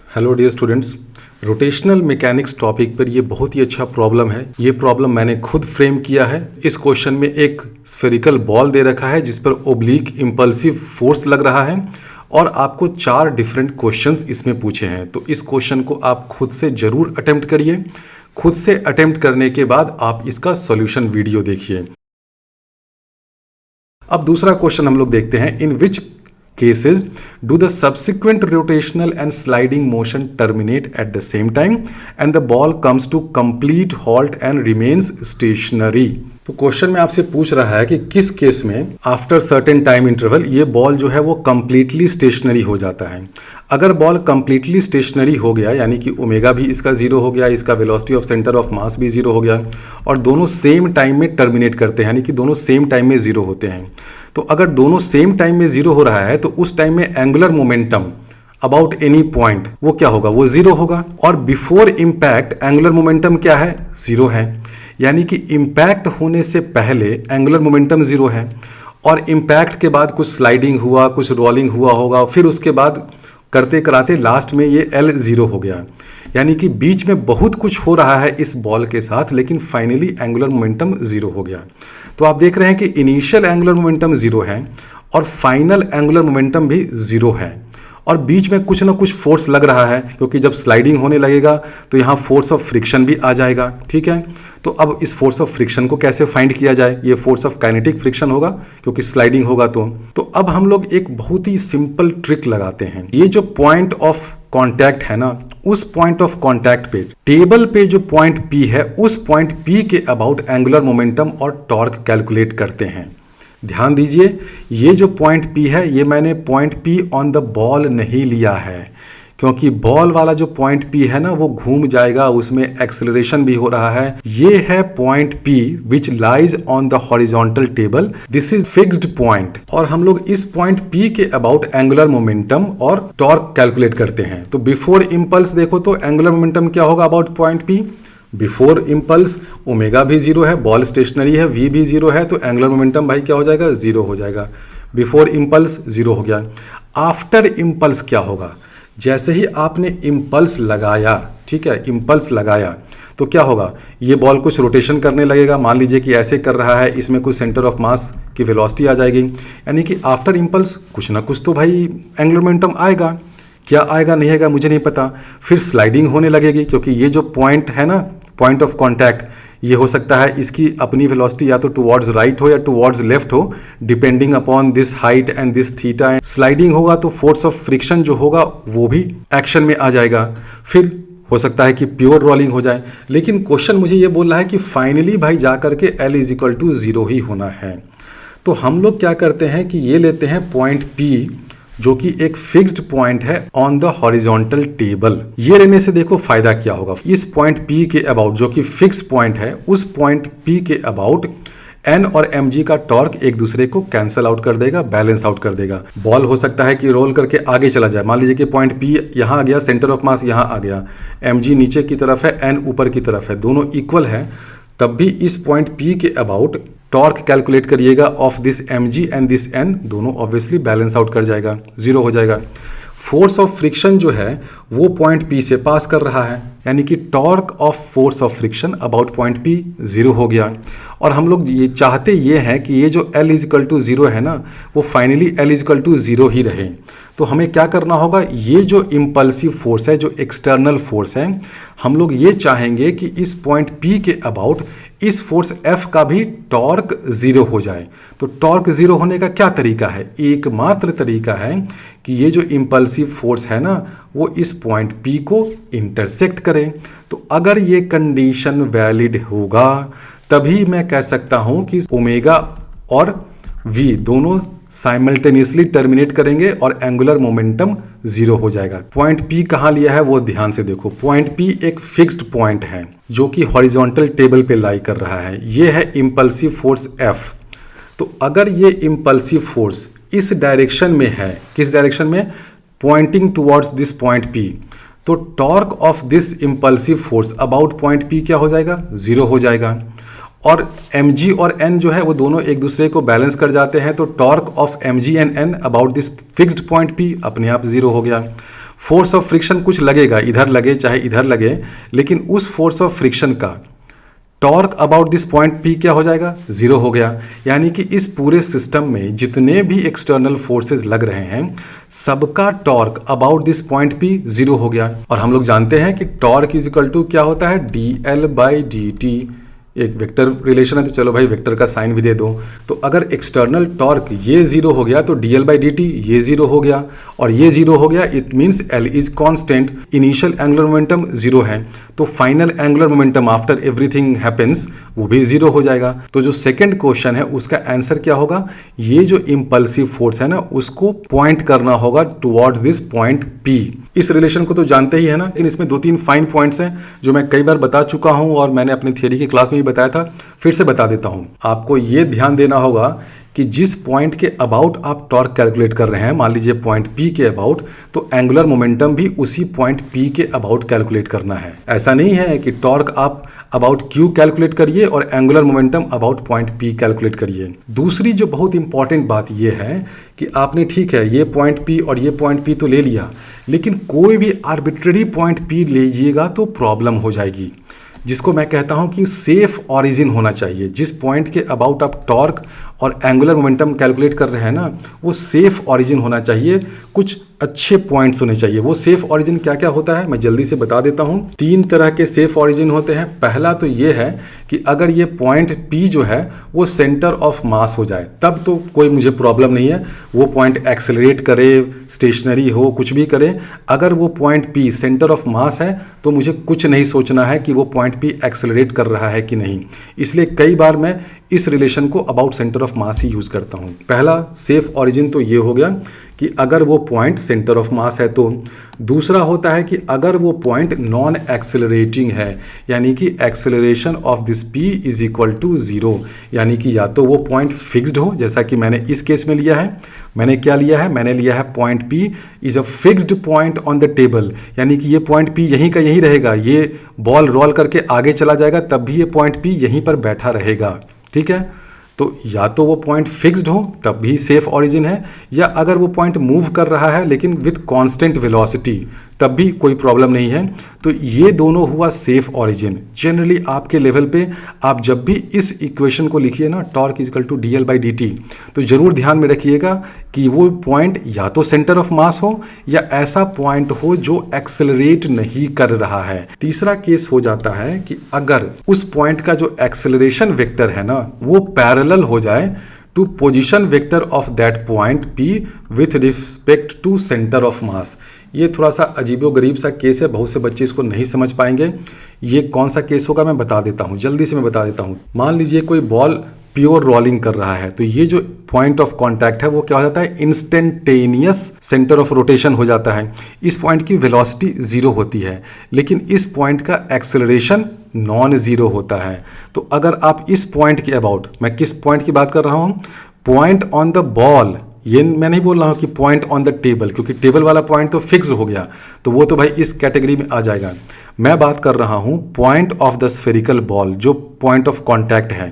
Hello dear students, rotational mechanics topic पर ये बहुत ही अच्छा प्रॉब्लम है। ये प्रॉब्लम मैंने खुद फ्रेम किया है। इस क्वेश्चन में एक स्फेरिकल बॉल दे रखा है जिस पर ओब्लिक इम्पल्सिव फोर्स लग रहा है और आपको 4 डिफरेंट क्वेश्चंस इसमें पूछे हैं। तो इस क्वेश्चन को आप खुद से ज़रूर अटेम्प्ट करिए। खुद से अटेम्प्ट करने के बाद आप इसका सॉल्यूशन वीडियो देखिए। अब दूसरा क्वेश्चन हम लोग देखते हैं। इन विच cases do the subsequent rotational and sliding motion terminate at the same time and the ball comes to complete halt and remains stationary। तो क्वेश्चन में आपसे पूछ रहा है कि किस केस में आफ्टर सर्टेन टाइम इंटरवल ये बॉल जो है वो कंप्लीटली स्टेशनरी हो जाता है। अगर बॉल कंप्लीटली स्टेशनरी हो गया यानी कि ओमेगा भी इसका जीरो हो गया, इसका वेलोसिटी ऑफ सेंटर ऑफ मास भी जीरो हो गया और दोनों सेम टाइम में टर्मिनेट करते हैं यानी कि दोनों सेम टाइम में जीरो होते हैं। तो अगर दोनों सेम टाइम में जीरो हो रहा है तो उस टाइम में angular momentum about any point वो क्या होगा, वो जीरो होगा। और बिफोर इम्पैक्ट एंगुलर मोमेंटम क्या है, जीरो है। यानी कि इम्पैक्ट होने से पहले एंगुलर मोमेंटम जीरो है और इम्पैक्ट के बाद कुछ स्लाइडिंग हुआ, कुछ रोलिंग हुआ होगा, फिर उसके बाद करते कराते लास्ट में ये L जीरो हो गया। यानी कि बीच में बहुत कुछ हो रहा है इस बॉल के साथ, लेकिन फाइनली एंगुलर मोमेंटम जीरो हो गया। तो आप देख रहे हैं कि इनिशियल एंगुलर मोमेंटम जीरो है और फाइनल एंगुलर मोमेंटम भी जीरो है और बीच में कुछ ना कुछ फोर्स लग रहा है, क्योंकि जब स्लाइडिंग होने लगेगा तो यहाँ फोर्स ऑफ फ्रिक्शन भी आ जाएगा। ठीक है, तो अब इस फोर्स ऑफ फ्रिक्शन को कैसे फाइंड किया जाए, ये फोर्स ऑफ काइनेटिक फ्रिक्शन होगा क्योंकि स्लाइडिंग होगा। तो अब हम लोग एक बहुत ही सिंपल ट्रिक लगाते हैं। ये जो पॉइंट ऑफ कांटेक्ट है ना, उस पॉइंट ऑफ कांटेक्ट पे टेबल पे जो पॉइंट P है उस पॉइंट P के अबाउट एंगुलर मोमेंटम और टॉर्क कैलकुलेट करते हैं। ध्यान दीजिए, ये जो पॉइंट P है ये मैंने point P on the ball नहीं लिया है, क्योंकि बॉल वाला जो पॉइंट P है ना वो घूम जाएगा, उसमें एक्सेलरेशन भी हो रहा है। ये है point P which lies on the horizontal table, this is fixed point. और हम लोग इस पॉइंट P के अबाउट एंगुलर मोमेंटम और टॉर्क कैलकुलेट करते हैं। तो बिफोर इम्पल्स देखो तो एंगुलर मोमेंटम क्या होगा about point P, before impulse omega भी जीरो है, बॉल स्टेशनरी है, V भी जीरो है, तो एंगुलर मोमेंटम भाई क्या हो जाएगा, जीरो हो जाएगा। बिफोर इम्पल्स जीरो हो गया। आफ्टर इम्पल्स क्या होगा, जैसे ही आपने इम्पल्स लगाया, ठीक है, इम्पल्स लगाया तो क्या होगा, ये बॉल कुछ रोटेशन करने लगेगा। मान लीजिए कि ऐसे कर रहा है, इसमें कुछ सेंटर ऑफ मास की वेलोसिटी आ जाएगी। यानी कि आफ्टर इम्पल्स कुछ ना कुछ तो भाई एंगुलर मोमेंटम आएगा। क्या आएगा नहीं आएगा मुझे नहीं पता। फिर स्लाइडिंग होने लगेगी, क्योंकि ये जो पॉइंट है ना, पॉइंट ऑफ कॉन्टैक्ट, ये हो सकता है इसकी अपनी वेलोसिटी या तो टुवर्ड्स राइट हो या टुवर्ड्स लेफ्ट हो, depending upon this height and this theta. Sliding होगा तो फोर्स ऑफ फ्रिक्शन जो होगा वो भी एक्शन में आ जाएगा। फिर हो सकता है कि प्योर रोलिंग हो जाए। लेकिन क्वेश्चन मुझे ये बोल रहा है कि फाइनली भाई जा करके L is equal to zero ही होना है। तो हम लोग क्या करते हैं कि ये लेते हैं पॉइंट P जो कि एक फिक्स्ड पॉइंट है ऑन द हॉरिजॉन्टल टेबल। ये लेने से देखो फायदा क्या होगा, इस पॉइंट P के अबाउट जो कि फिक्स पॉइंट है, उस पॉइंट P के अबाउट N और mg का टॉर्क एक दूसरे को कैंसल आउट कर देगा, बैलेंस आउट कर देगा। बॉल हो सकता है कि रोल करके आगे चला जाए। मान लीजिए कि पॉइंट P यहाँ आ गया, सेंटर ऑफ मास यहाँ आ गया, mg नीचे की तरफ है, N ऊपर की तरफ है, दोनों इक्वल है, तब भी इस पॉइंट P के अबाउट टॉर्क कैलकुलेट करिएगा of this mg and this n, दोनों ऑब्वियसली बैलेंस आउट कर जाएगा, जीरो हो जाएगा। फोर्स ऑफ फ्रिक्शन जो है वो पॉइंट P से पास कर रहा है, यानी कि torque of force of friction about point P zero हो गया। और हम लोग ये चाहते ये हैं कि ये जो L is equal to zero है ना, वो finally L is equal to zero ही रहे। तो हमें क्या करना होगा, ये जो इम्पल्सिव फोर्स है, जो एक्सटर्नल फोर्स है, हम लोग ये चाहेंगे कि इस पॉइंट P के अबाउट इस फोर्स F का भी टॉर्क जीरो हो जाए। तो टॉर्क जीरो होने का क्या तरीका है, एकमात्र तरीका है कि ये जो इम्पल्सिव फोर्स है ना वो इस पॉइंट P को इंटरसेक्ट करे। तो अगर ये कंडीशन वैलिड होगा तभी मैं कह सकता हूं कि ओमेगा और V दोनों साइमल्टेनियसली टर्मिनेट करेंगे और एंगुलर मोमेंटम जीरो हो जाएगा। पॉइंट P कहाँ लिया है वो ध्यान से देखो। पॉइंट P एक फिक्स्ड पॉइंट है जो कि हॉरिजॉन्टल टेबल पे लाई कर रहा है। ये है इम्पल्सिव फोर्स F। तो अगर ये इम्पल्सिव फोर्स इस डायरेक्शन में है, किस डायरेक्शन में, pointing towards this point P, तो torque of this impulsive force about point P क्या हो जाएगा, जीरो हो जाएगा। और mg और n जो है वो दोनों एक दूसरे को बैलेंस कर जाते हैं, तो torque of mg and n about this fixed point P अपने आप जीरो हो गया। फोर्स ऑफ फ्रिक्शन कुछ लगेगा, इधर लगे चाहे इधर लगे, लेकिन उस फोर्स ऑफ फ्रिक्शन का torque about this point P क्या हो जाएगा, जीरो हो गया। यानी कि इस पूरे सिस्टम में जितने भी एक्सटर्नल फोर्सेस लग रहे हैं सबका torque about this point P zero हो गया। और हम लोग जानते हैं कि टॉर्क इज इक्वल टू क्या होता है, D L by D T. एक वेक्टर रिलेशन है तो चलो भाई वेक्टर का साइन भी दे दो। तो अगर एक्सटर्नल टॉर्क ये जीरो हो गया तो D L by D T ये जीरो हो गया, और ये जीरो हो गया, it means L is constant, initial angular momentum zero है, तो final angular momentum after everything happens वो भी जीरो हो जाएगा। तो जो सेकंड क्वेश्चन है उसका आंसर क्या होगा, ये जो इंपल्सिव फोर्स है ना उसको पॉइंट करना होगा टुवर्ड्स दिस पॉइंट पी। इस रिलेशन को तो जानते ही है ना, लेकिन इसमें 2-3 फाइन पॉइंट्स हैं जो मैं कई बार बता चुका हूं और मैंने अपनी थियरी की क्लास में भी बताया था, फिर से बता देता हूं। आपको ये ध्यान देना होगा कि जिस पॉइंट के अबाउट आप टॉर्क कैलकुलेट कर रहे हैं, मान लीजिए पॉइंट पी के अबाउट, तो एंगुलर मोमेंटम भी उसी पॉइंट पी के अबाउट कैलकुलेट करना है। ऐसा नहीं है कि टॉर्क आप अबाउट क्यू कैलकुलेट करिए और angular momentum about point P calculate करिए। दूसरी जो बहुत इंपॉर्टेंट बात यह है कि आपने ठीक है ये पॉइंट पी और ये पॉइंट पी तो ले लिया, लेकिन कोई भी आर्बिट्ररी पॉइंट पी लीजिएगा तो प्रॉब्लम हो जाएगी, जिसको मैं कहता हूं कि सेफ ऑरिजिन होना चाहिए। जिस पॉइंट के अबाउट आप टॉर्क और एंगुलर मोमेंटम कैलकुलेट कर रहे हैं ना, वो सेफ ऑरिजिन होना चाहिए, कुछ अच्छे पॉइंट्स होने चाहिए। वो सेफ ऑरिजिन क्या क्या होता है मैं जल्दी से बता देता हूं। 3 तरह के सेफ ऑरिजिन होते हैं। पहला तो ये है कि अगर ये पॉइंट पी जो है वो सेंटर ऑफ मास हो जाए, तब तो कोई मुझे प्रॉब्लम नहीं है, वो पॉइंट एक्सेलरेट करे, स्टेशनरी हो, कुछ भी करे। अगर वो point P centre of mass है तो मुझे कुछ नहीं सोचना है कि वो पॉइंट पी एक्सेलरेट कर रहा है कि नहीं। इसलिए कई बार मैं इस रिलेशन को about centre of mass he use करता हूँ। पहला सेफ ऑरिजिन तो ये हो गया कि अगर वो पॉइंट सेंटर ऑफ मास है तो। दूसरा होता है कि अगर वो पॉइंट नॉन एक्सेलरेटिंग है, यानी कि acceleration of this P is equal to zero, यानी कि या तो वो पॉइंट फिक्स्ड हो, जैसा कि मैंने इस केस में लिया है। मैंने क्या लिया है, मैंने लिया है point P is a fixed point on the table, यानी कि ये पॉइंट पी यहीं का यहीं रहेगा, ये बॉल रोल करके आगे चला जाएगा तब भी ये पॉइंट पी यहीं पर बैठा रहेगा। ठीक है, तो या तो वो पॉइंट फिक्स्ड हो तब भी सेफ ऑरिजिन है, या अगर वो पॉइंट मूव कर रहा है लेकिन विद कांस्टेंट वेलोसिटी तब भी कोई प्रॉब्लम नहीं है। तो ये दोनों हुआ सेफ ऑरिजिन। जनरली आपके लेवल पे आप जब भी इस इक्वेशन को लिखिए ना, torque is equal to D L by D T, तो जरूर ध्यान में रखिएगा कि वो पॉइंट या तो सेंटर ऑफ मास हो या ऐसा पॉइंट हो जो एक्सेलरेट नहीं कर रहा है। तीसरा केस हो जाता है कि अगर उस पॉइंट का जो एक्सेलरेशन वेक्टर है ना वो पैरेलल हो जाए to position vector of that point P with respect to centre of mass. ये थोड़ा सा अजीबोगरीब सा केस है, बहुत से बच्चे इसको नहीं समझ पाएंगे। ये कौन सा केस होगा मैं बता देता हूँ, जल्दी से मैं बता देता हूँ। मान लीजिए कोई बॉल प्योर रोलिंग कर रहा है, तो ये जो पॉइंट ऑफ कांटेक्ट है वो क्या हो जाता है, इंस्टेंटेनियस सेंटर ऑफ रोटेशन हो जाता है। इस पॉइंट की वेलोसिटी जीरो होती है, लेकिन इस पॉइंट का एक्सेलरेशन नॉन जीरो होता है। तो अगर आप इस पॉइंट के अबाउट, मैं किस पॉइंट की बात कर रहा हूँ, पॉइंट ऑन द बॉल, ये मैं नहीं बोल रहा हूँ कि पॉइंट ऑन द टेबल, क्योंकि टेबल वाला पॉइंट तो फिक्स हो गया, तो वो तो भाई इस कैटेगरी में आ जाएगा। मैं बात कर रहा हूँ point of the spherical ball, जो पॉइंट ऑफ कॉन्टैक्ट है।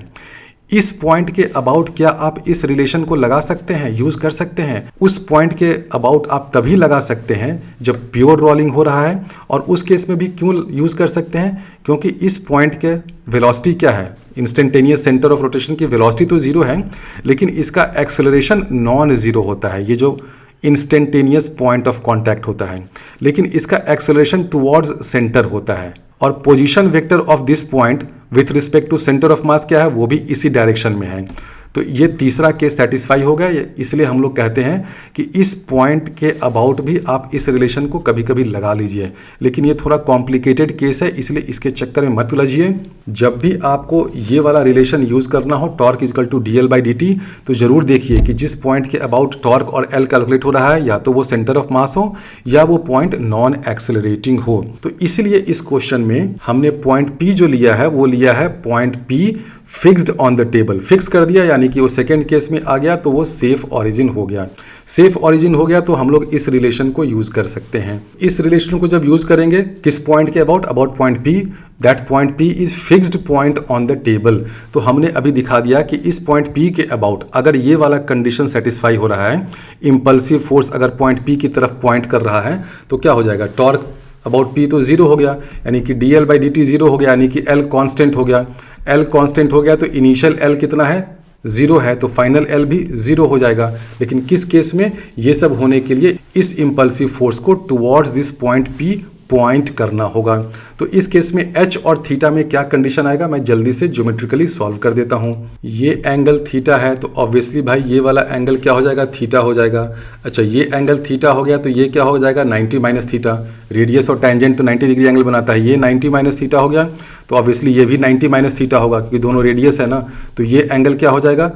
इस पॉइंट के अबाउट क्या आप इस रिलेशन को लगा सकते हैं, यूज कर सकते हैं? उस पॉइंट के अबाउट आप तभी लगा सकते हैं जब प्योर रोलिंग हो रहा है, और उस केस में भी क्यों यूज कर सकते हैं, क्योंकि इस पॉइंट के वेलोसिटी क्या है, इंस्टेंटेनियस सेंटर ऑफ रोटेशन की वेलोसिटी तो जीरो है, लेकिन इसका एक्सेलरेशन नॉन जीरो होता है। ये जो इंस्टेंटेनियस पॉइंट ऑफ कांटेक्ट होता है, लेकिन इसका एक्सेलरेशन टुवर्ड्स सेंटर होता है, और position vector of this point with respect to centre of mass क्या है, वो भी इसी डायरेक्शन में है। तो ये तीसरा केस सेटिस्फाई हो गया। इसलिए हम लोग कहते हैं कि इस पॉइंट के अबाउट भी आप इस रिलेशन को कभी कभी लगा लीजिए, लेकिन ये थोड़ा कॉम्प्लिकेटेड केस है, इसलिए इसके चक्कर में मत उलझिए। जब भी आपको ये वाला रिलेशन यूज करना हो, torque is equal to D L by D T, तो जरूर देखिए कि जिस पॉइंट के अबाउट टॉर्क और एल कैलकुलेट हो रहा है, या तो वो सेंटर ऑफ मास हो या वो पॉइंट नॉन एक्सेलरेटिंग हो। तो इसलिए इस क्वेश्चन में हमने पॉइंट पी जो लिया है वो लिया है point P fixed on the table, fix कर दिया यानी कि वो सेकेंड केस में आ गया तो वो सेफ ऑरिजिन हो गया। सेफ ऑरिजिन हो गया तो हम लोग इस रिलेशन को यूज कर सकते हैं। इस रिलेशन को जब यूज करेंगे किस पॉइंट के about point P, that point P is fixed point on the table. तो हमने अभी दिखा दिया कि इस पॉइंट पी के अबाउट अगर ये वाला कंडीशन सेटिस्फाई हो रहा है, इम्पल्सिव फोर्स अगर पॉइंट पी की तरफ पॉइंट कर रहा है, तो क्या हो जाएगा, टॉर्क अबाउट पी तो जीरो हो गया, यानी कि D L by D T zero हो गया, यानी कि एल कांस्टेंट हो गया। एल कांस्टेंट हो गया तो इनिशियल एल कितना है, जीरो है, तो फाइनल एल भी जीरो हो जाएगा। लेकिन किस केस में, ये सब होने के लिए इस इम्पल्सिव फोर्स को towards this point P point करना होगा। तो इस केस में एच और थीटा में क्या कंडीशन आएगा, मैं जल्दी से ज्योमेट्रिकली सॉल्व कर देता हूं। ये एंगल थीटा है तो ऑब्वियसली भाई ये वाला एंगल क्या हो जाएगा, थीटा हो जाएगा। अच्छा ये एंगल थीटा हो गया तो ये क्या हो जाएगा, 90 माइनस थीटा। रेडियस और टेंजेंट तो 90 डिग्री एंगल बनाता है, ये 90 माइनस थीटा हो गया तो ऑब्वियसली ये भी 90 माइनस थीटा होगा क्योंकि दोनों रेडियस है ना। तो ये एंगल क्या हो जाएगा,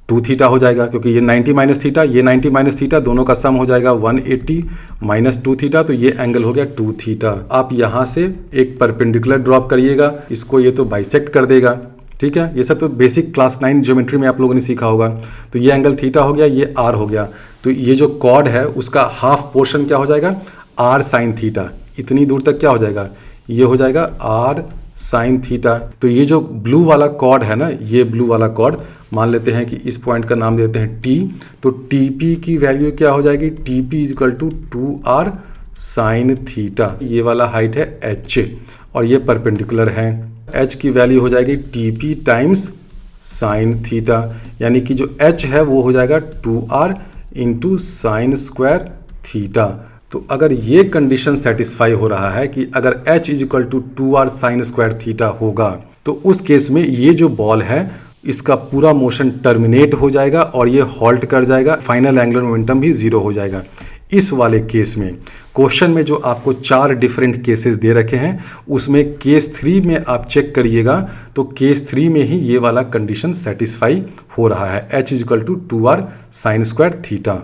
2 थीटा हो जाएगा क्योंकि ये 90 माइनस थीटा, ये 90 माइनस थीटा, दोनों का सम हो जाएगा 180 माइनस 2 थीटा, तो ये एंगल हो गया 2 थीटा। आप यहाँ से एक परपेंडिकुलर ड्रॉप करिएगा, इसको ये तो बाइसेक्ट कर देगा, ठीक है। ये सब तो बेसिक क्लास 9 ज्योमेट्री में आप लोगों ने सीखा होगा। तो ये एंगल थीटा हो गया, ये आर हो गया, तो ये जो कॉर्ड है उसका हाफ पोर्शन क्या हो जाएगा, आर साइन थीटा। इतनी दूर तक क्या हो जाएगा, ये हो जाएगा आर साइन थीटा। तो ये जो ब्लू वाला कॉर्ड है ना, ये ब्लू वाला कॉर्ड मान लेते हैं कि इस पॉइंट का नाम देते हैं टी, तो टी पी की वैल्यू क्या हो जाएगी, T P is equal to 2r sine theta. ये वाला हाइट है h और ये परपेंडिकुलर है, h की वैल्यू हो जाएगी T P times sine theta, यानी कि जो h है वो हो जाएगा 2r into sine square theta. तो अगर ये कंडीशन सेटिस्फाई हो रहा है कि अगर h is equal to 2r sine square theta होगा, तो उस केस में ये जो बॉल है इसका पूरा मोशन टर्मिनेट हो जाएगा और ये हॉल्ट कर जाएगा, फाइनल एंगुलर मोमेंटम भी जीरो हो जाएगा। इस वाले केस में क्वेश्चन में जो आपको 4 डिफरेंट केसेस दे रखे हैं उसमें केस 3 में आप चेक करिएगा तो केस 3 में ही ये वाला कंडीशन सेटिस्फाई हो रहा है, h is equal to 2r sine square theta.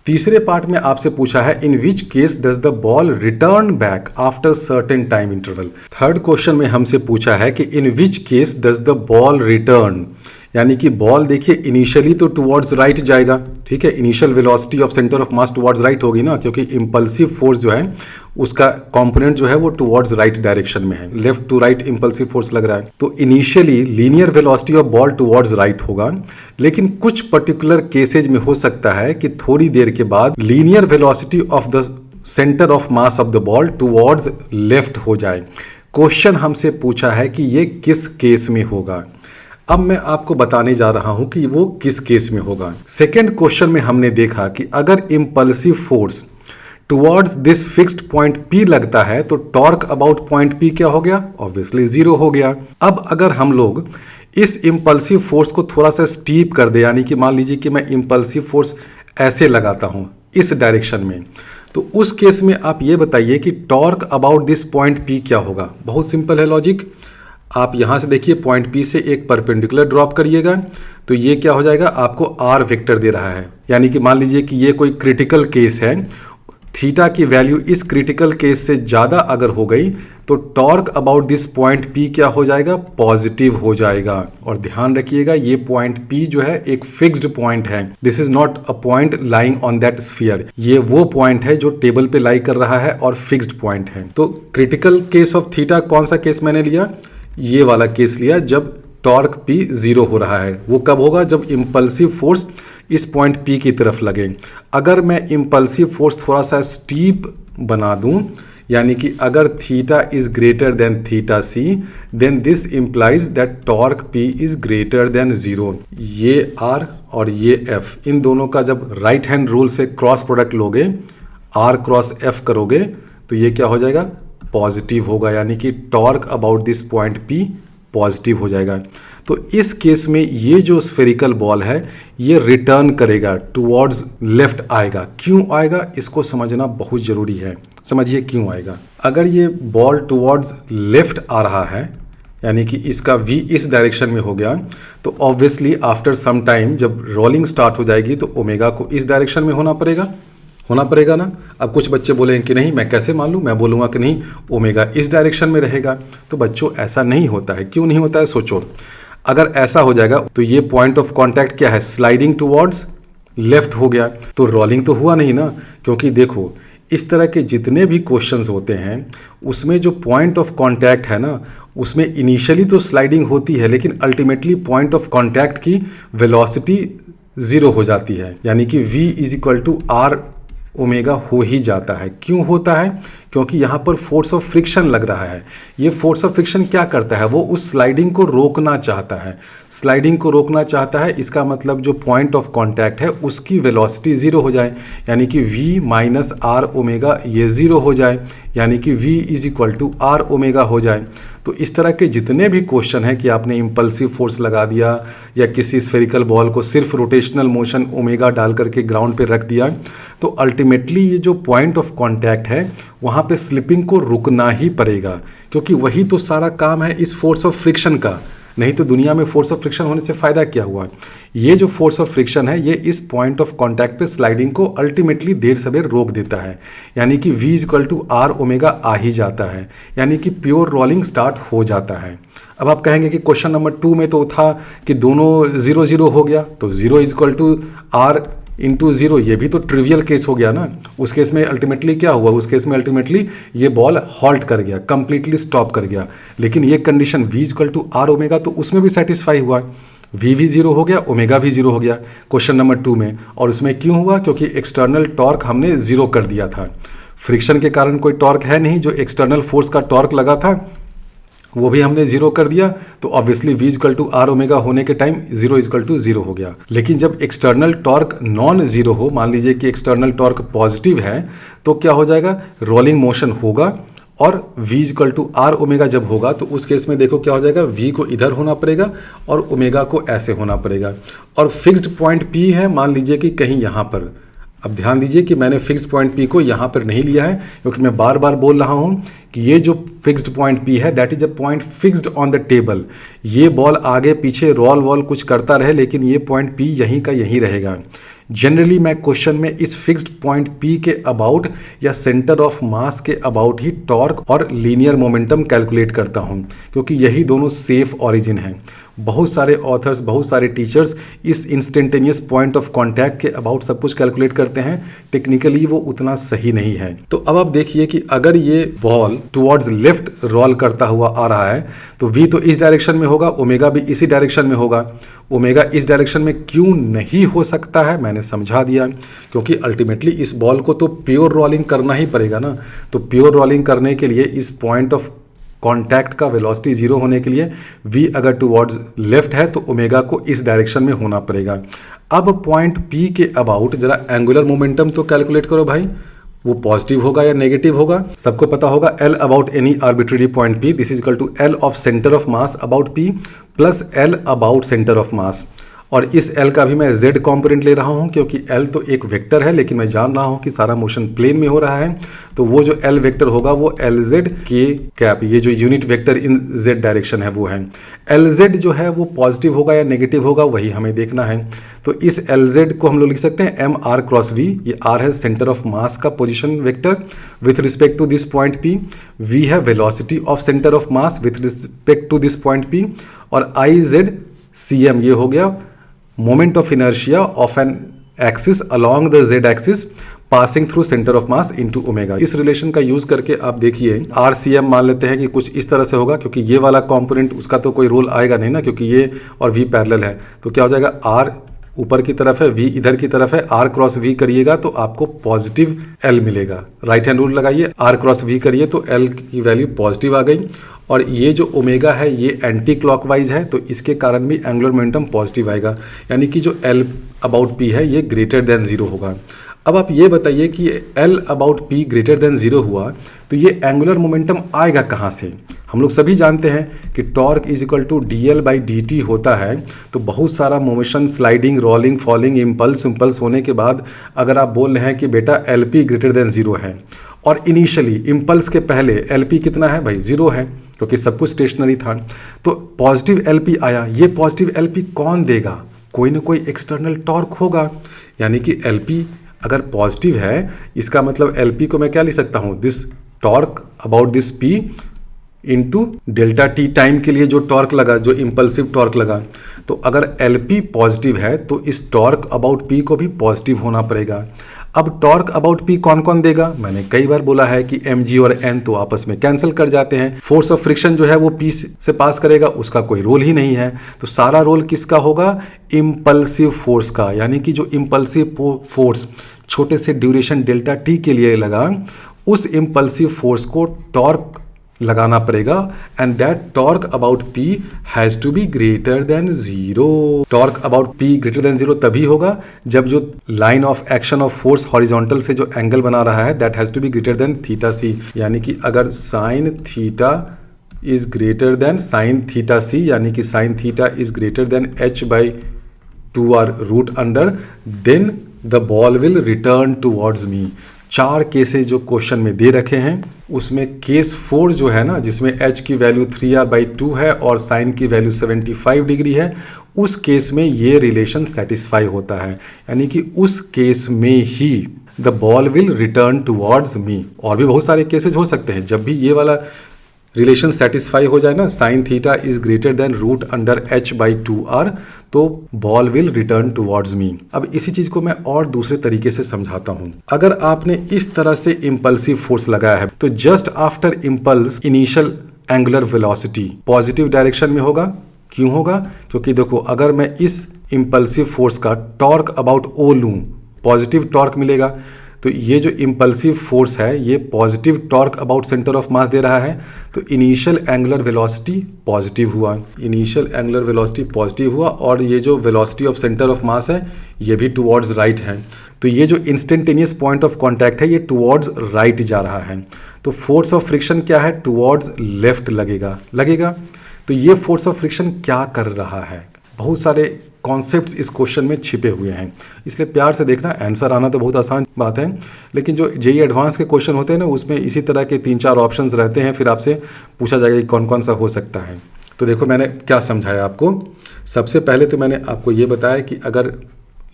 तीसरे पार्ट में आपसे पूछा है in which case does the ball return back after certain time interval. Third question में हमसे पूछा है कि in which case does the ball return, यानी कि बॉल देखिए इनिशियली तो टुवर्ड्स राइट जाएगा, ठीक है, initial velocity of centre of mass towards right होगी ना, क्योंकि इम्पल्सिव फोर्स जो है उसका कंपोनेंट जो है वो टुवर्ड्स राइट डायरेक्शन में है, left to right impulsive force लग रहा है। तो initially linear velocity of ball towards right होगा, लेकिन कुछ पर्टिकुलर केसेज में हो सकता है कि थोड़ी देर के बाद linear velocity of the centre of mass of the ball towards left हो जाए। क्वेश्चन हमसे पूछा है कि ये किस केस में होगा। अब मैं आपको बताने जा रहा हूं कि वो किस केस में होगा। सेकेंड क्वेश्चन में हमने देखा कि अगर impulsive force towards this fixed point P लगता है तो टॉर्क अबाउट पॉइंट P क्या हो गया, ऑब्वियसली जीरो हो गया। अब अगर हम लोग इस इम्पल्सिव फोर्स को थोड़ा सा स्टीप कर दे, यानी कि मान लीजिए कि मैं इम्पल्सिव फोर्स ऐसे लगाता हूं इस डायरेक्शन में, तो उस केस में आप ये बताइए कि torque about this point P क्या होगा। बहुत सिंपल है लॉजिक, आप यहाँ से देखिए पॉइंट P से एक परपेंडिकुलर ड्रॉप करिएगा तो ये क्या हो जाएगा, आपको R वेक्टर दे रहा है, यानी कि मान लीजिए कि ये कोई क्रिटिकल केस है, थीटा की वैल्यू इस क्रिटिकल केस से ज़्यादा अगर हो गई तो torque about this point P क्या हो जाएगा, पॉजिटिव हो जाएगा। और ध्यान रखिएगा ये पॉइंट P जो है एक फिक्स्ड पॉइंट है, this is not a point lying on that sphere. ये वो पॉइंट है जो टेबल पे लाई कर रहा है और फिक्स्ड पॉइंट है। तो क्रिटिकल केस ऑफ थीटा कौन सा केस मैंने लिया, ये वाला केस लिया जब टॉर्क P जीरो हो रहा है। वो कब होगा, जब इम्पल्सिव फोर्स इस पॉइंट P की तरफ लगे। अगर मैं इम्पल्सिव फोर्स थोड़ा सा स्टीप बना दूं, यानी कि अगर theta is greater than theta C, then this implies that torque P is greater than zero. ये R और ये F, इन दोनों का जब राइट हैंड रूल से क्रॉस प्रोडक्ट लोगे, R क्रॉस F करोगे तो ये क्या हो जाएगा, पॉजिटिव होगा, यानी कि torque about this point P positive हो जाएगा। तो इस केस में ये जो स्फेरिकल बॉल है ये रिटर्न करेगा, टुवर्ड्स लेफ्ट आएगा। क्यों आएगा इसको समझना बहुत ज़रूरी है, समझिए क्यों आएगा। अगर ये बॉल टुवर्ड्स लेफ्ट आ रहा है, यानी कि इसका V इस डायरेक्शन में हो गया, तो ऑब्वियसली आफ्टर सम टाइम जब रोलिंग स्टार्ट हो जाएगी तो ओमेगा को इस डायरेक्शन में होना पड़ेगा ना। अब कुछ बच्चे बोलेंगे कि नहीं मैं कैसे मान लूँ, मैं बोलूँगा कि नहीं ओमेगा इस डायरेक्शन में रहेगा। तो बच्चों ऐसा नहीं होता है। क्यों नहीं होता है सोचो। अगर ऐसा हो जाएगा तो ये पॉइंट ऑफ कांटेक्ट क्या है, स्लाइडिंग टुवर्ड्स लेफ्ट हो गया, तो रोलिंग तो हुआ नहीं ना। क्योंकि देखो इस तरह के जितने भी क्वेश्चंस होते हैं उसमें जो पॉइंट ऑफ कांटेक्ट है ना, उसमें इनिशियली तो स्लाइडिंग होती है लेकिन अल्टीमेटली पॉइंट ऑफ कांटेक्ट की वेलोसिटी ज़ीरो हो जाती है, यानी कि v is equal to are omega हो ही जाता है। क्यों होता है? क्योंकि यहाँ पर फोर्स ऑफ फ्रिक्शन लग रहा है। ये फोर्स ऑफ फ्रिक्शन क्या करता है, वो उस स्लाइडिंग को रोकना चाहता है, स्लाइडिंग को रोकना चाहता है। इसका मतलब जो पॉइंट ऑफ कांटेक्ट है उसकी वेलोसिटी ज़ीरो हो जाए, यानी कि v माइनस आर ओमेगा ये ज़ीरो हो जाए, यानी कि v is equal to are omega हो जाए। तो इस तरह के जितने भी क्वेश्चन हैं कि आपने इम्पल्सिव फोर्स लगा दिया या किसी स्फेरिकल बॉल को सिर्फ रोटेशनल मोशन ओमेगा डाल करके ग्राउंड पे रख दिया, तो अल्टीमेटली ये जो पॉइंट ऑफ कांटेक्ट है वहाँ पे स्लिपिंग को रुकना ही पड़ेगा, क्योंकि वही तो सारा काम है इस फोर्स ऑफ फ्रिक्शन का। नहीं तो दुनिया में फोर्स ऑफ फ्रिक्शन होने से फ़ायदा क्या हुआ। ये जो फोर्स ऑफ फ्रिक्शन है ये इस पॉइंट ऑफ कांटेक्ट पे स्लाइडिंग को अल्टीमेटली देर सवेर रोक देता है, यानी कि v is equal to are omega आ ही जाता है, यानी कि प्योर रोलिंग स्टार्ट हो जाता है। अब आप कहेंगे कि क्वेश्चन नंबर 2 में तो था कि दोनों 0 0 हो गया, तो 0 is equal to R into 0, ये भी तो ट्रिवियल केस हो गया ना। उस केस में अल्टीमेटली क्या हुआ, उस केस में अल्टीमेटली ये बॉल हॉल्ट कर गया, कंप्लीटली स्टॉप कर गया। लेकिन ये condition v equal to are omega तो उसमें भी सेटिस्फाई हुआ, v भी 0 हो गया, ओमेगा भी 0 हो गया क्वेश्चन नंबर 2 में। और उसमें क्यों हुआ, क्योंकि एक्सटर्नल टॉर्क हमने 0 कर दिया था। फ्रिक्शन के कारण कोई टॉर्क है नहीं, जो एक्सटर्नल फोर्स का टॉर्क लगा था वो भी हमने 0 कर दिया, तो obviously v equal to are omega होने के टाइम 0 इक्वल टू 0 हो गया। लेकिन जब एक्सटर्नल टॉर्क नॉन जीरो हो, मान लीजिए कि एक्सटर्नल टॉर्क पॉजिटिव है, तो क्या हो जाएगा, रोलिंग मोशन होगा। और v equal to are omega जब होगा तो उस केस में देखो क्या हो जाएगा, v को इधर होना पड़ेगा और ओमेगा को ऐसे होना पड़ेगा। और फिक्स्ड पॉइंट p है, मान लीजिए कि कहीं यहाँ पर। अब ध्यान दीजिए कि मैंने फिक्स्ड पॉइंट P को यहाँ पर नहीं लिया है, क्योंकि मैं बार बार बोल रहा हूँ कि ये जो फिक्स्ड पॉइंट P है that is a point fixed on the table. ये बॉल आगे पीछे रोल वॉल कुछ करता रहे, लेकिन ये पॉइंट P यहीं का यहीं रहेगा। जनरली मैं क्वेश्चन में इस फिक्स्ड पॉइंट P के अबाउट या सेंटर ऑफ मास के अबाउट ही टॉर्क और लीनियर मोमेंटम कैलकुलेट करता हूँ, क्योंकि यही दोनों सेफ ऑरिजिन है। बहुत सारे ऑथर्स, बहुत सारे टीचर्स इस इंस्टेंटेनियस पॉइंट ऑफ कांटेक्ट के अबाउट सब कुछ कैलकुलेट करते हैं, टेक्निकली वो उतना सही नहीं है। तो अब आप देखिए कि अगर ये बॉल टुवर्ड्स लेफ्ट रोल करता हुआ आ रहा है तो v तो इस डायरेक्शन में होगा, ओमेगा भी इसी डायरेक्शन में होगा। ओमेगा इस डायरेक्शन में क्यों नहीं हो सकता है मैंने समझा दिया, क्योंकि अल्टीमेटली इस बॉल को तो प्योर रोलिंग करना ही पड़ेगा ना। तो प्योर रोलिंग करने के लिए इस पॉइंट ऑफ कॉन्टैक्ट का वेलोसिटी 0 होने के लिए v अगर टुवर्ड्स लेफ्ट है तो ओमेगा को इस डायरेक्शन में होना पड़ेगा। अब पॉइंट P के अबाउट जरा एंगुलर मोमेंटम तो कैलकुलेट करो भाई, वो पॉजिटिव होगा या नेगेटिव होगा। सबको पता होगा L about any arbitrary point P this is equal to L of centre of mass about P plus L about centre of mass. और इस L का भी मैं Z कॉम्पोनेंट ले रहा हूँ, क्योंकि L तो एक वेक्टर है, लेकिन मैं जान रहा हूँ कि सारा मोशन प्लेन में हो रहा है, तो वो जो L वेक्टर होगा वो LZ के कैप, ये जो यूनिट वेक्टर इन Z डायरेक्शन है वो है। LZ जो है वो पॉजिटिव होगा या नेगेटिव होगा वही हमें देखना है। तो इस LZ को हम लोग लिख सकते हैं MR क्रॉस V, ये R है सेंटर ऑफ मास का position vector with respect to this point P, V है velocity of centre of mass with respect to this point P, और IZ CM ये हो गया moment of inertia of an axis along the Z axis passing through centre of mass into omega. इस relation का use करके आप देखिए RCM मान लेते हैं कि कुछ इस तरह से होगा, क्योंकि ये वाला कंपोनेंट उसका तो कोई रोल आएगा नहीं ना, क्योंकि ये और V पैरेलल है। तो क्या हो जाएगा, R ऊपर की तरफ है, V इधर की तरफ है, R क्रॉस V करिएगा तो आपको पॉजिटिव L मिलेगा। राइट हैंड रूल लगाइए, R क्रॉस V करिए तो L की वैल्यू पॉजिटिव आ गई। और ये जो ओमेगा है ये एंटी क्लॉकवाइज है, तो इसके कारण भी एंगुलर मोमेंटम पॉजिटिव आएगा, यानी कि जो L अबाउट P है ये ग्रेटर देन 0 होगा। अब आप ये बताइए कि L about P greater than 0 हुआ तो ये एंगुलर मोमेंटम आएगा कहाँ से। हम लोग सभी जानते हैं कि torque is equal to DL by dt होता है। तो बहुत सारा motion, sliding, rolling, falling, impulse होने के बाद अगर आप बोल रहे हैं कि बेटा LP ग्रेटर देन 0 है, और इनिशियली इम्पल्स के पहले LP कितना है भाई, 0 है, क्योंकि सब कुछ स्टेशनरी था, तो पॉजिटिव LP आया। ये पॉजिटिव LP कौन देगा, कोई ना कोई एक्सटर्नल टॉर्क होगा, यानी कि LP अगर पॉजिटिव है इसका मतलब LP को मैं क्या लिख सकता हूँ, this torque about this P into delta T time के लिए जो टॉर्क लगा, जो इम्पल्सिव टॉर्क लगा। तो अगर एल पी पॉजिटिव है तो इस टॉर्क अबाउट पी को भी पॉजिटिव होना पड़ेगा। अब टॉर्क अबाउट पी कौन कौन देगा? मैंने कई बार बोला है कि एम जी और एन तो आपस में कैंसिल कर जाते हैं। फोर्स ऑफ फ्रिक्शन जो है वो पी से पास करेगा, उसका कोई रोल ही नहीं है। तो सारा रोल किसका होगा? इम्पल्सिव फोर्स का। यानी कि जो इम्पल्सिव फोर्स छोटे से ड्यूरेशन डेल्टा टी के लिए लगा, उस इम्पल्सिव फोर्स को टॉर्क लगाना पड़ेगा and that torque about P has to be greater than zero. Torque about P greater than zero तभी होगा जब जो line of action of force horizontal से जो एंगल बना रहा है that has to be greater than theta c. यानी कि अगर sine theta is greater than sine theta c, यानी कि sine theta is greater than h by 2r root under, then the ball will return towards me. 4 cases जो question में दे रखे हैं उसमें केस 4 जो है ना, जिसमें h की वैल्यू 3r/2 है और साइन की वैल्यू 75 डिग्री है, उस केस में ये रिलेशन सेटिस्फाई होता है। यानी कि उस केस में ही the ball will return towards me. और भी बहुत सारे केसेस हो सकते हैं, जब भी ये वाला रिलेशन सेटिस्फाई हो जाए ना, sine theta is greater than root under h/2r, तो ball will return towards me. अब इसी चीज को मैं और दूसरे तरीके से समझाता हूं। अगर आपने इस तरह से इंपल्सिव फोर्स लगाया है तो just after impulse initial angular velocity positive direction में होगा। क्यों होगा? क्योंकि देखो, अगर मैं इस इंपल्सिव फोर्स का टॉर्क अबाउट ओ लूं, पॉजिटिव टॉर्क मिलेगा। तो ये जो इम्पल्सिव फोर्स है ये positive torque about centre of mass दे रहा है, तो इनिशियल एंगुलर वेलोसिटी पॉजिटिव हुआ, इनिशियल एंगुलर वेलोसिटी पॉजिटिव हुआ, और ये जो velocity of centre of mass है ये भी टुवर्ड्स राइट है। तो ये जो इंस्टेंटेनियस पॉइंट ऑफ कांटेक्ट है ये टुवर्ड्स राइट जा रहा है। तो फोर्स ऑफ फ्रिक्शन क्या है? टुवर्ड्स लेफ्ट लगेगा। तो ये फोर्स ऑफ फ्रिक्शन क्या कर रहा है? बहुत सारे कॉन्सेप्ट्स इस क्वेश्चन में छिपे हुए हैं, इसलिए प्यार से देखना। आंसर आना तो बहुत आसान बात है, लेकिन जो जेईई एडवांस के क्वेश्चन होते हैं ना, उसमें इसी तरह के 3-4 ऑप्शंस रहते हैं, फिर आपसे पूछा जाएगा कि कौन कौन सा हो सकता है। तो देखो मैंने क्या समझाया आपको। सबसे पहले तो मैंने आपको ये बताया कि अगर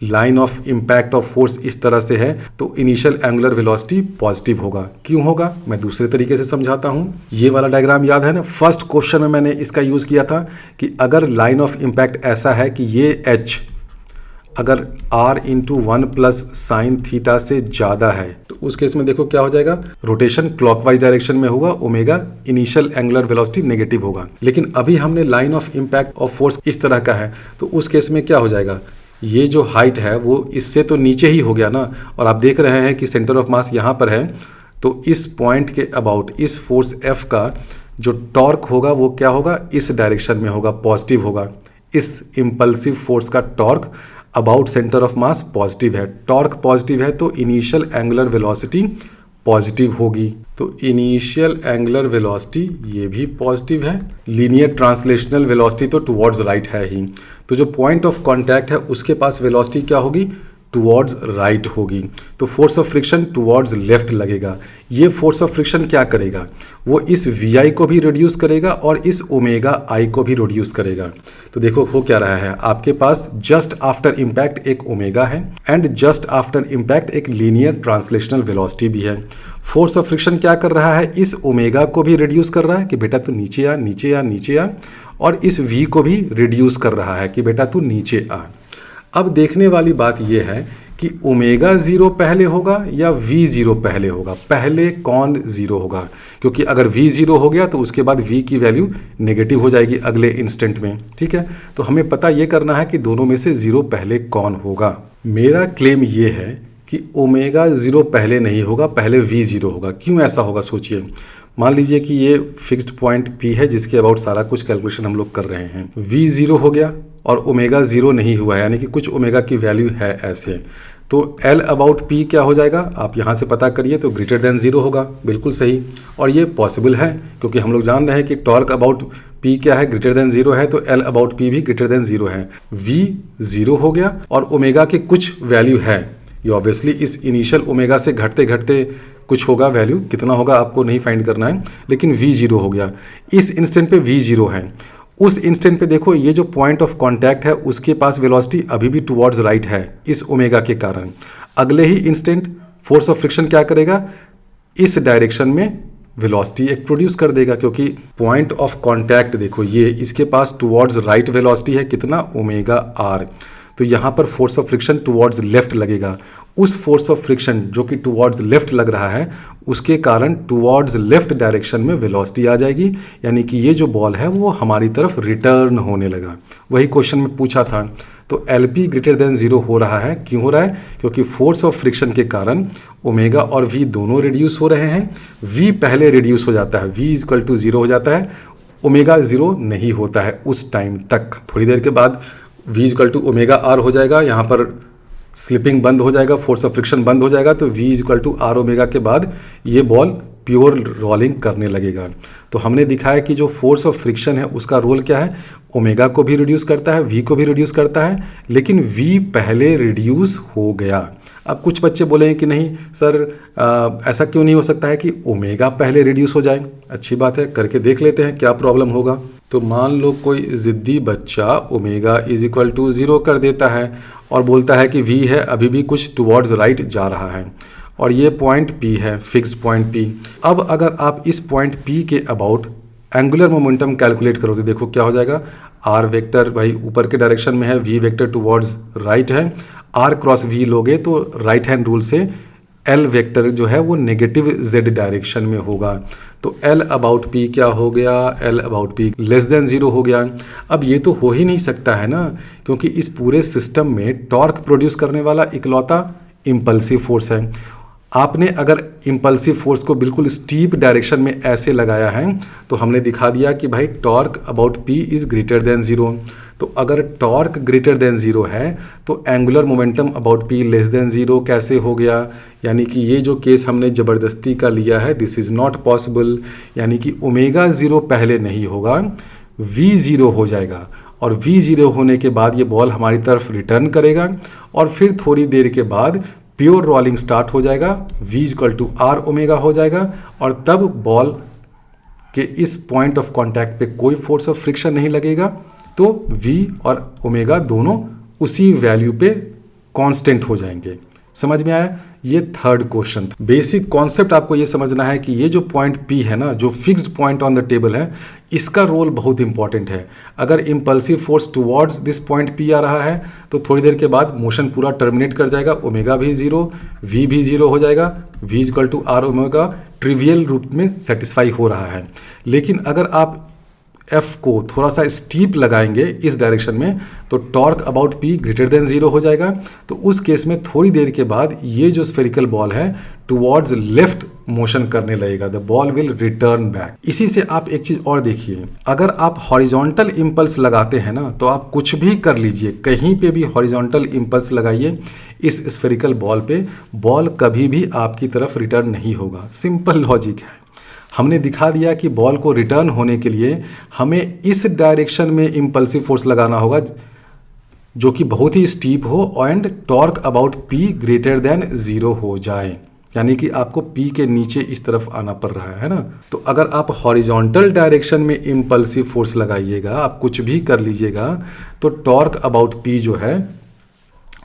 line of impact of force इस तरह से है तो इनिशियल एंगुलर वेलोसिटी पॉजिटिव होगा। क्यों होगा? मैं दूसरे तरीके से समझाता हूं। ये वाला डायग्राम याद है ना, फर्स्ट क्वेश्चन में मैंने इसका यूज किया था कि अगर लाइन ऑफ इम्पैक्ट ऐसा है कि ये h अगर r/1 प्लस साइन थीटा से ज़्यादा है तो उस केस में देखो क्या हो जाएगा, रोटेशन क्लॉकवाइज डायरेक्शन में होगा, omega initial angular velocity negative होगा। लेकिन अभी हमने line of impact of force इस तरह का है, तो उस केस में क्या हो जाएगा, ये जो हाइट है वो इससे तो नीचे ही हो गया ना, और आप देख रहे हैं कि सेंटर ऑफ मास यहाँ पर है, तो इस पॉइंट के अबाउट इस फोर्स F का जो टॉर्क होगा वो क्या होगा, इस डायरेक्शन में होगा, पॉजिटिव होगा। इस इम्पल्सिव फोर्स का torque about centre of mass positive है, टॉर्क पॉजिटिव है तो इनिशियल एंगुलर वेलोसिटी पॉजिटिव होगी। तो इनिशियल एंगुलर वेलोसिटी ये भी पॉजिटिव है, लीनियर ट्रांसलेशनल वेलोसिटी तो टुवर्ड्स राइट है ही। तो जो पॉइंट ऑफ कांटेक्ट है उसके पास वेलोसिटी क्या होगी, टुवर्ड्स राइट होगी। तो force of friction towards left लगेगा। ये फोर्स ऑफ फ्रिक्शन क्या करेगा, वो इस Vi को भी रिड्यूस करेगा और इस ओमेगा I को भी रिड्यूस करेगा। तो देखो हो क्या रहा है, आपके पास जस्ट आफ्टर इम्पैक्ट एक ओमेगा है एंड जस्ट आफ्टर इम्पैक्ट एक लीनियर ट्रांसलेशनल वेलोसिटी भी है। फोर्स ऑफ फ्रिक्शन क्या कर रहा है, इस ओमेगा को भी रिड्यूस कर रहा है कि बेटा तू नीचे आ, नीचे आ, नीचे आ, और इस V को भी रिड्यूस कर रहा है कि बेटा तू नीचे आ। अब देखने वाली बात यह है कि ओमेगा 0 पहले होगा या V 0 पहले होगा, पहले कौन 0 होगा, क्योंकि अगर V 0 हो गया तो उसके बाद V की वैल्यू नेगेटिव हो जाएगी अगले इंस्टेंट में। ठीक है, तो हमें पता ये करना है कि दोनों में से 0 पहले कौन होगा। मेरा क्लेम ये है कि ओमेगा 0 पहले नहीं होगा, पहले V 0 होगा। क्यों ऐसा होगा सोचिए। मान लीजिए कि ये फिक्स्ड पॉइंट P है जिसके अबाउट सारा कुछ कैलकुलेशन हम लोग कर रहे हैं। V 0 हो गया और ओमेगा 0 नहीं हुआ है, यानी कि कुछ ओमेगा की वैल्यू है ऐसे, तो L अबाउट P क्या हो जाएगा, आप यहाँ से पता करिए, तो ग्रेटर देन 0 होगा। बिल्कुल सही, और ये पॉसिबल है क्योंकि हम लोग जान रहे हैं कि टॉर्क अबाउट P क्या है, ग्रेटर देन 0 है, तो L अबाउट P भी ग्रेटर देन 0 है। V 0 हो गया और ओमेगा के कुछ वैल्यू है, ये ऑब्वियसली इस इनिशियल ओमेगा से घटते घटते कुछ होगा, वैल्यू कितना होगा आपको नहीं फाइंड करना है, लेकिन V 0 हो गया। इस इंस्टेंट पे V 0 है, उस इंस्टेंट पे देखो ये जो पॉइंट ऑफ कांटेक्ट है उसके पास वेलोसिटी अभी भी टुवर्ड्स राइट है इस ओमेगा के कारण। अगले ही इंस्टेंट फोर्स ऑफ फ्रिक्शन क्या करेगा, इस डायरेक्शन में वेलोसिटी एक प्रोड्यूस कर देगा, क्योंकि पॉइंट ऑफ कांटेक्ट देखो ये इसके पास टुवर्ड्स राइट वेलोसिटी है कितना ओमेगा आर, तो यहाँ पर force of friction towards left लगेगा। उस फोर्स ऑफ फ्रिक्शन जो कि टुवर्ड्स लेफ्ट लग रहा है उसके कारण टुवर्ड्स लेफ्ट डायरेक्शन में वेलोसिटी आ जाएगी, यानी कि ये जो बॉल है वो हमारी तरफ रिटर्न होने लगा। वही क्वेश्चन में पूछा था। तो LP ग्रेटर देन 0 हो रहा है, क्यों हो रहा है? क्योंकि फोर्स ऑफ फ्रिक्शन के कारण ओमेगा और V दोनों रिड्यूस हो रहे हैं। V पहले रिड्यूस हो जाता है, V इक्वल टू 0 हो जाता है, ओमेगा 0 नहीं होता है उस टाइम तक। थोड़ी देर के बाद V equal to omega R हो जाएगा, यहाँ पर स्लिपिंग बंद हो जाएगा, फोर्स ऑफ फ्रिक्शन बंद हो जाएगा, तो V equal to are omega के बाद ये बॉल प्योर रोलिंग करने लगेगा। तो हमने दिखाया कि जो फोर्स ऑफ फ्रिक्शन है उसका रोल क्या है, ओमेगा को भी रिड्यूस करता है, V को भी रिड्यूस करता है, लेकिन V पहले रिड्यूस हो गया। अब कुछ बच्चे बोलेंगे कि नहीं सर ऐसा क्यों नहीं हो सकता है कि ओमेगा पहले रिड्यूस हो जाए। अच्छी बात है, करके देख लेते हैं क्या प्रॉब्लम होगा। तो मान लो कोई ज़िद्दी बच्चा ओमेगा इज इक्वल टू 0 कर देता है और बोलता है कि V है अभी भी कुछ टुवर्ड्स राइट जा रहा है और ये पॉइंट P है, फिक्स पॉइंट P। अब अगर आप इस पॉइंट P के अबाउट एंगुलर मोमेंटम कैलकुलेट करो तो देखो क्या हो जाएगा। R वेक्टर भाई ऊपर के डायरेक्शन में है, V वेक्टर टुवर्ड्स राइट है, R क्रॉस V लोगे तो राइट हैंड रूल से L वेक्टर जो है वो नेगेटिव Z डायरेक्शन में होगा। तो L अबाउट P क्या हो गया, L about P less than 0 हो गया। अब ये तो हो ही नहीं सकता है ना, क्योंकि इस पूरे सिस्टम में टॉर्क प्रोड्यूस करने वाला इकलौता इम्पल्सिव फोर्स है। आपने अगर इम्पल्सिव फोर्स को बिल्कुल स्टीप डायरेक्शन में ऐसे लगाया है तो हमने दिखा दिया कि भाई torque about P is greater than 0। तो अगर टॉर्क ग्रेटर देन 0 है तो angular momentum about P less than 0 कैसे हो गया, यानी कि ये जो केस हमने ज़बरदस्ती का लिया है दिस इज़ नॉट पॉसिबल, यानी कि ओमेगा 0 पहले नहीं होगा, V 0 हो जाएगा और V 0 होने के बाद ये बॉल हमारी तरफ रिटर्न करेगा और फिर थोड़ी देर के बाद प्योर रोलिंग स्टार्ट हो जाएगा, V equal to are omega हो जाएगा और तब बॉल के इस पॉइंट ऑफ कांटेक्ट पे कोई फोर्स ऑफ फ्रिक्शन नहीं लगेगा, तो V और ओमेगा दोनों उसी वैल्यू पे कांस्टेंट हो जाएंगे। समझ में आया? ये थर्ड क्वेश्चन। बेसिक कॉन्सेप्ट आपको ये समझना है कि ये जो पॉइंट P है ना, जो fixed point on the table है, इसका रोल बहुत इंपॉर्टेंट है। अगर impulsive force towards this point P आ रहा है तो थोड़ी देर के बाद मोशन पूरा टर्मिनेट कर जाएगा, ओमेगा भी 0, V भी 0 हो जाएगा, V equal to are omega trivial रूप में सेटिस्फाई हो रहा है। लेकिन अगर आप F को थोड़ा सा स्टीप लगाएंगे इस डायरेक्शन में तो torque about P greater than 0 हो जाएगा। तो उस केस में थोड़ी देर के बाद ये जो स्फेरिकल बॉल है टुवर्ड्स लेफ्ट मोशन करने लगेगा, the ball will return back. इसी से आप एक चीज़ और देखिए, अगर आप हॉरिजॉन्टल इम्पल्स लगाते हैं ना तो आप कुछ भी कर लीजिए, कहीं पे भी हॉरिजॉन्टल इम्पल्स लगाइए इस स्फेरिकल बॉल पे, बॉल कभी भी आपकी तरफ रिटर्न नहीं होगा। सिंपल लॉजिक है। हमने दिखा दिया कि बॉल को रिटर्न होने के लिए हमें इस डायरेक्शन में इम्पल्सिव फोर्स लगाना होगा जो कि बहुत ही स्टीप हो and torque about P greater than 0 हो जाए, यानी कि आपको P के नीचे इस तरफ आना पड़ रहा है ना। तो अगर आप हॉरिजॉन्टल डायरेक्शन में इम्पल्सिव फोर्स लगाइएगा, आप कुछ भी कर लीजिएगा, तो टॉर्क अबाउट P जो है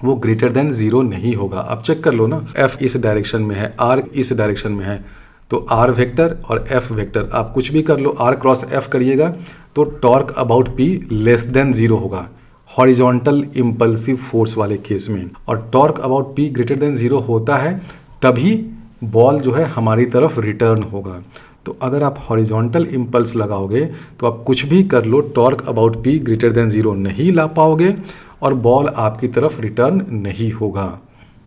वो ग्रेटर देन 0 नहीं होगा। आप चेक कर लो ना, F इस डायरेक्शन में है, R इस डायरेक्शन में है, तो R वेक्टर और F वेक्टर आप कुछ भी कर लो, R क्रॉस F करिएगा तो torque about P less than 0 होगा हॉरिजॉन्टल इम्पल्सिव फोर्स वाले केस में, और torque about P greater than 0 होता है तभी बॉल जो है हमारी तरफ रिटर्न होगा। तो अगर आप हॉरिजॉन्टल इम्पल्स लगाओगे तो आप कुछ भी कर लो, torque about P greater than 0 नहीं ला पाओगे और बॉल आपकी तरफ रिटर्न नहीं होगा।